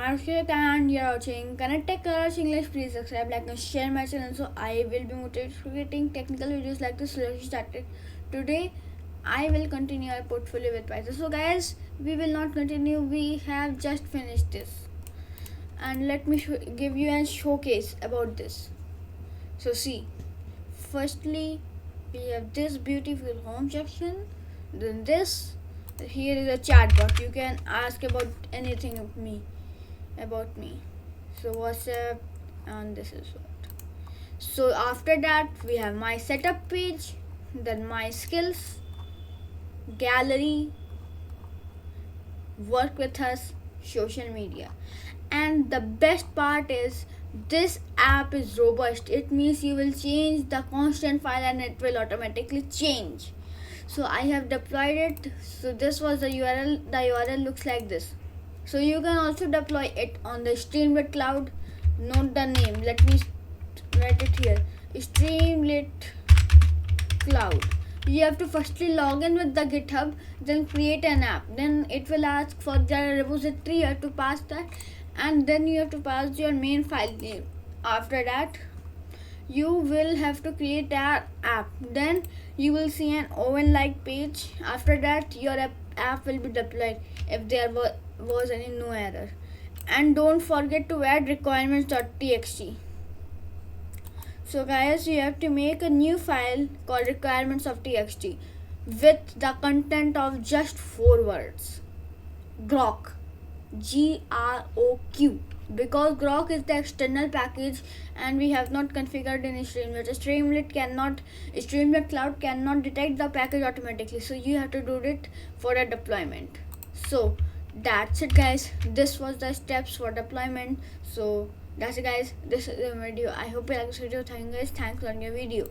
Arshik and you're watching Connect Tech Colors English. Please subscribe, like, and share my channel so I will be motivated creating technical videos like this. Let's started. Today, I will continue our portfolio with Python. So, guys, we will not continue. We have just finished this, and let me give you a showcase about this. So, see, firstly, we have this beautiful home section. Then this. Here is a chat box. You can ask about anything of me. About me. So WhatsApp, and this is what. So after that we have my setup page, then my skills, gallery, work with us, social media. And the best part is this app is robust. It means you will change the constant file and it will automatically change. So I have deployed it. So this was the URL. The URL looks like this. So you can also deploy it on the Streamlit cloud. Note the name. Let me write it here. Streamlit cloud. You have to firstly log in with the GitHub, then create an app. Then it will ask for the repository. You have to pass that, and then you have to pass your main file name. After that, you will have to create that app. Then you will see an oven like page. After that, your app will be deployed if there was any no error. And don't forget to add requirements.txt. So guys, you have to make a new file called requirements.txt with the content of just 4 words. Grok, Grok, because Grok is the external package and we have not configured in Streamlit. Streamlit cloud cannot detect the package automatically, so you have to do it for a deployment. So that's it, guys. This was the steps for deployment. So that's it, guys. This is the video. I hope you like this video. Thank you, guys. Thanks for your video.